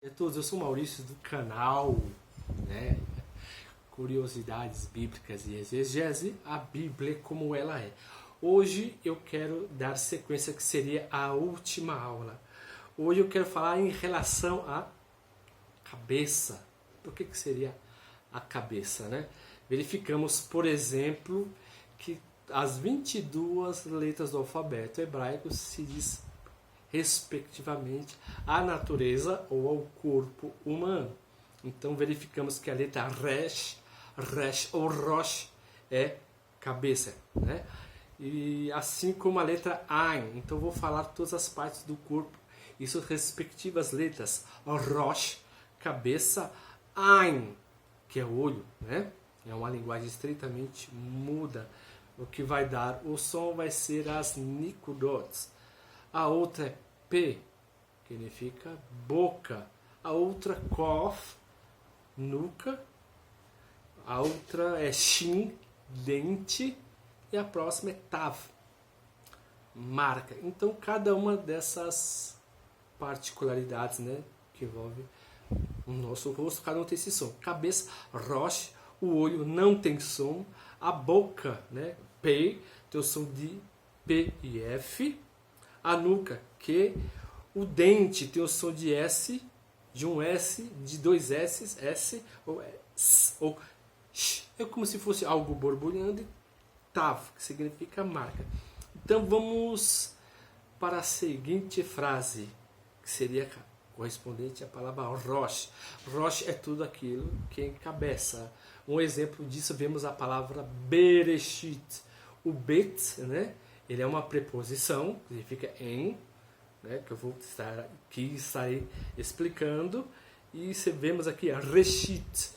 E a todos, eu sou o Maurício do canal, né? Curiosidades Bíblicas e Exegese, a Bíblia como ela é. Hoje eu quero dar sequência que seria a última aula. Hoje eu quero falar em relação à cabeça. Por que seria a cabeça, né? Verificamos, por exemplo, que as 22 letras do alfabeto hebraico se diz respectivamente à natureza ou ao corpo humano. Então verificamos que a letra Resh ou Rosh é cabeça, né? E assim como a letra Ain. Então vou falar todas as partes do corpo e suas respectivas letras. Rosh, cabeça, Ain, que é olho, né? É uma linguagem estritamente muda. O que vai dar o som vai ser as nikudots. A outra é P, que significa boca. A outra Kof, nuca. A outra é Shin, dente. E a próxima é Tav, marca. Então, cada uma dessas particularidades, né, que envolve o nosso rosto, cada um tem esse som. Cabeça, Rosh, o olho não tem som. A boca, né, P, tem o som de P e F. A nuca, Q. O dente tem o som de S, de um S, de dois S, S ou S, ou Sh. É como se fosse algo borbulhando. E Tav, que significa marca. Então vamos para a seguinte frase, que seria correspondente à palavra Rosh. Rosh é tudo aquilo que encabeça. Um exemplo disso, vemos a palavra Bereshit. O Bet, né? Ele é uma preposição, significa em, né, que eu vou estarei explicando. E vemos aqui a Reshit,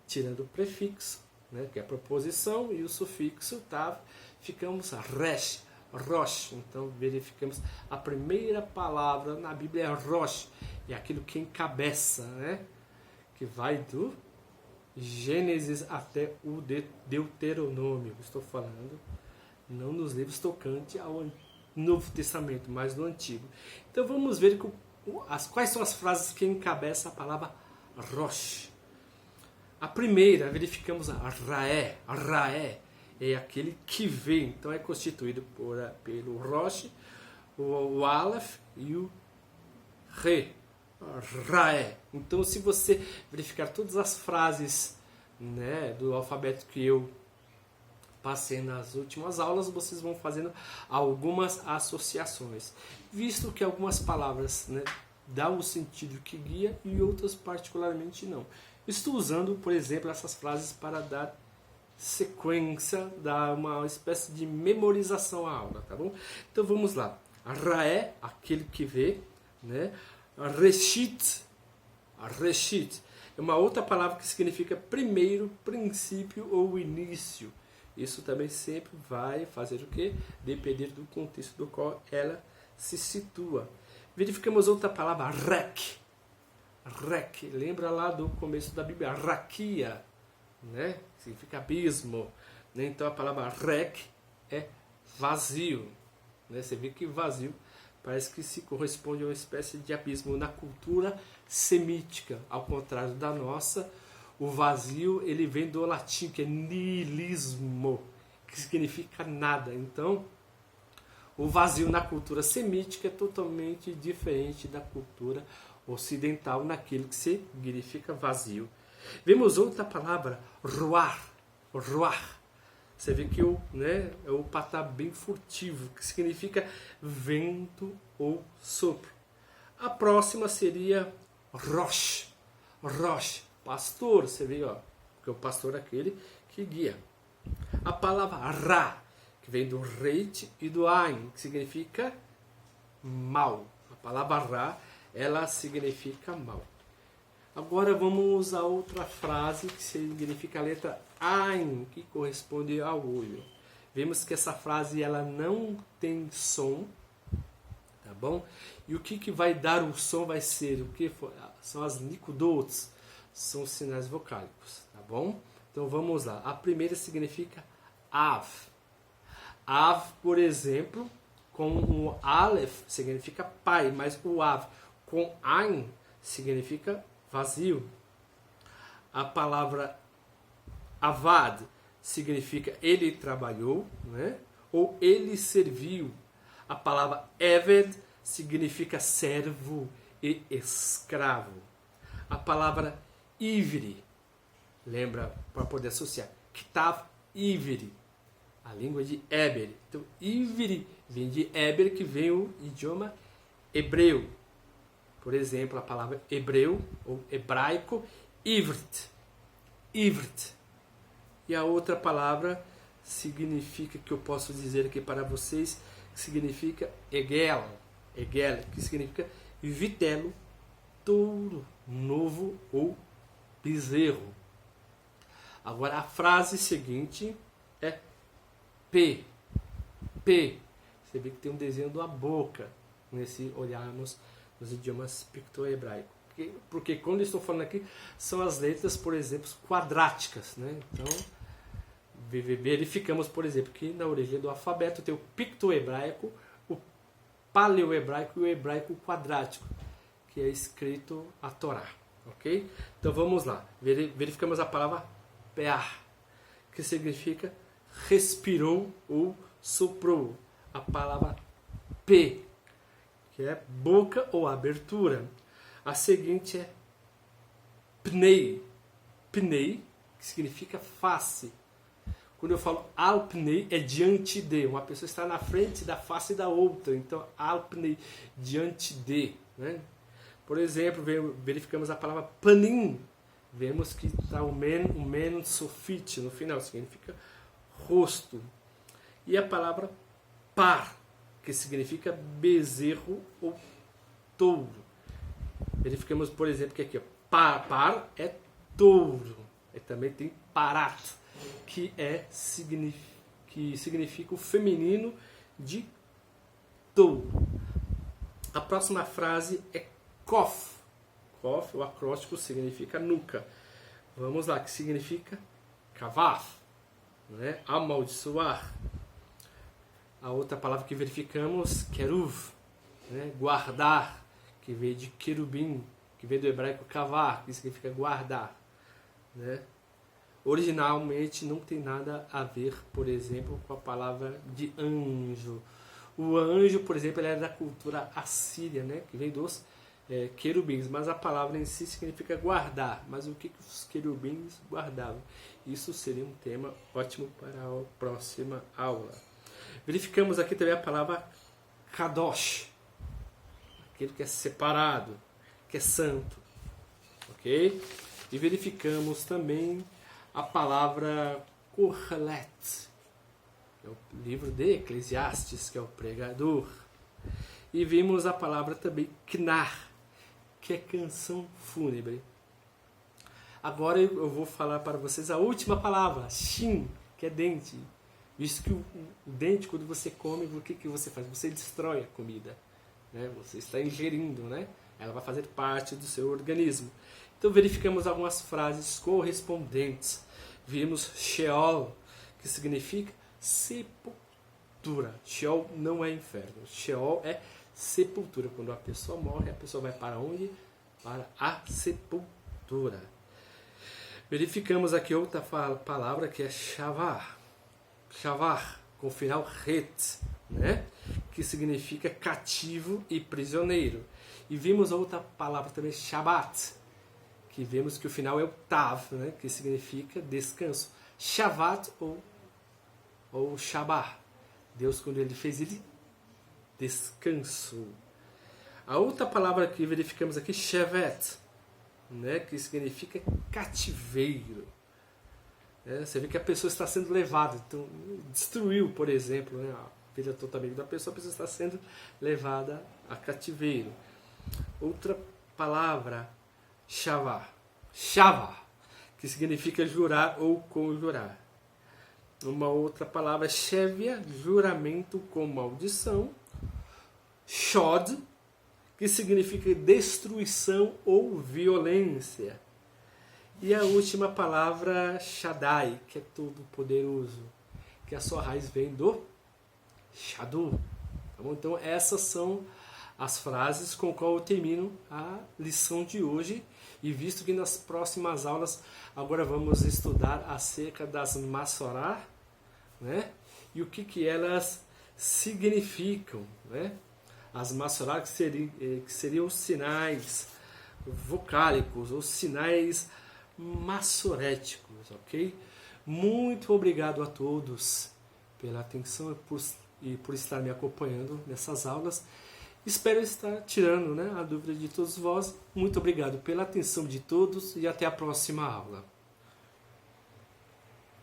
tirando o prefixo, né, que é a preposição, e o sufixo Tav, ficamos a Resh, Rosh. Então verificamos a primeira palavra na Bíblia é Rosh, é aquilo que encabeça, né, que vai do Gênesis até o Deuteronômio. Estou falando não nos livros tocantes ao Novo Testamento, mas no Antigo. Então vamos ver quais são as frases que encabeçam a palavra Rosh. A primeira, verificamos a Raé. A Raé é aquele que vê. Então é constituído pelo Rosh, o Aleph e o Re. Raé. Então se você verificar todas as frases, né, do alfabeto que eu passei nas últimas aulas, vocês vão fazendo algumas associações. Visto que algumas palavras, né, dão o sentido que guia e outras particularmente não. Estou usando, por exemplo, essas frases para dar sequência, dar uma espécie de memorização à aula, tá bom? Então vamos lá. Raé, aquele que vê, né? Reshit, é uma outra palavra que significa primeiro, princípio ou início. Isso também sempre vai fazer o quê? Depender do contexto do qual ela se situa. Verificamos outra palavra, Rek. Rek, lembra lá do começo da Bíblia, Raquia, né? Significa abismo. Né? Então a palavra Rek é vazio. Né? Você vê que vazio parece que se corresponde a uma espécie de abismo na cultura semítica, ao contrário da nossa. O vazio, ele vem do latim, que é nihilismo, que significa nada. Então, o vazio na cultura semítica é totalmente diferente da cultura ocidental, naquilo que significa vazio. Vemos outra palavra, ruar. Ruar. Você vê que é o patá bem furtivo, que significa vento ou sopro. A próxima seria Rosh. Rosh. Pastor, você vê, ó, porque o pastor é aquele que guia. A palavra Ra, que vem do Reit e do Ain, que significa mal. A palavra Ra, ela significa mal. Agora vamos a outra frase que significa a letra Ain, que corresponde ao olho. Vemos que essa frase ela não tem som, tá bom? E o que vai dar o som vai ser o que são as nikudots. São os sinais vocálicos, tá bom? Então vamos lá. A primeira significa Av. Av, por exemplo, com o Aleph significa pai, mas o Av com Ain significa vazio. A palavra avad significa ele trabalhou, né? Ou ele serviu. A palavra eved significa servo e escravo. A palavra ivri, lembra, para poder associar, ktav ivri, a língua de Eber. Então, ivri vem de Eber, que vem o idioma hebreu. Por exemplo, a palavra hebreu ou hebraico, ivrit. Ivrit. E a outra palavra significa, que eu posso dizer aqui para vocês, que significa egel. Egel, que significa vitelo, touro, novo ou bezerro. Agora a frase seguinte é P. P. Você vê que tem um desenho da boca nesse olharmos nos idiomas picto-hebraicos. Porque quando eu estou falando aqui, são as letras, por exemplo, quadráticas, né? Então, verificamos, por exemplo, que na origem do alfabeto tem o picto-hebraico, o paleo-hebraico e o hebraico quadrático, que é escrito a Torá. Ok? Então vamos lá. Verificamos a palavra pear, que significa respirou ou soprou. A palavra P, que é boca ou abertura. A seguinte é pnei. Pnei, que significa face. Quando eu falo alpnei, é diante de. Uma pessoa está na frente da face da outra. Então, alpnei, diante de. Né? Por exemplo, verificamos a palavra panim. Vemos que está o men sofite no final, significa rosto. E a palavra par, que significa bezerro ou touro. Verificamos, por exemplo, que aqui ó, par é touro. E também tem parat, que significa o feminino de touro. A próxima frase é kof. Kof, o acróstico, significa nuca. Vamos lá, que significa kavaf, né? Amaldiçoar. A outra palavra que verificamos, keruv, né? Guardar, que veio de querubim, que veio do hebraico kavar, que significa guardar, né? Originalmente não tem nada a ver, por exemplo, com a palavra de anjo. O anjo, por exemplo, ele era da cultura assíria, né? Que veio dos querubins, mas a palavra em si significa guardar. Mas o que os querubins guardavam? Isso seria um tema ótimo para a próxima aula. Verificamos aqui também a palavra kadosh, aquele que é separado, que é santo, ok? E verificamos também a palavra Kohelet, é o livro de Eclesiastes, que é o pregador. E vimos a palavra também Knar, que é canção fúnebre. Agora eu vou falar para vocês a última palavra, Shin, que é dente. Visto que o dente, quando você come, o que você faz? Você destrói a comida, né? Você está ingerindo, né? Ela vai fazer parte do seu organismo. Então verificamos algumas frases correspondentes. Vimos Sheol, que significa sepultura. Sheol não é inferno. Sheol é sepultura. Quando a pessoa morre, a pessoa vai para onde? Para a sepultura. Verificamos aqui outra palavra que é shavar. Shavar, com o final ret, né? Que significa cativo e prisioneiro. E vimos outra palavra também, Shabbat, que vemos que o final é o tav, né? Que significa descanso. Shavat ou Shabbat. Deus, quando ele fez, ele descansou. A outra palavra que verificamos aqui, Shevet, né? Que significa cativeiro. Você vê que a pessoa está sendo levada. Então, destruiu, por exemplo, né? A vida totalmente da pessoa, a pessoa está sendo levada a cativeiro. Outra palavra, Shavah, que significa jurar ou conjurar. Uma outra palavra, Shevia, juramento com maldição. Shod, que significa destruição ou violência. E a última palavra, Shaddai, que é todo poderoso, que a sua raiz vem do Shadu. Então essas são as frases com qual eu termino a lição de hoje. E visto que nas próximas aulas agora vamos estudar acerca das Masorá, né? E o que elas significam, né? As Masorá que seriam os sinais vocálicos, os sinais massoréticos, ok? Muito obrigado a todos pela atenção e por estar me acompanhando nessas aulas. Espero estar tirando, né, a dúvida de todos vós. Muito obrigado pela atenção de todos e até a próxima aula.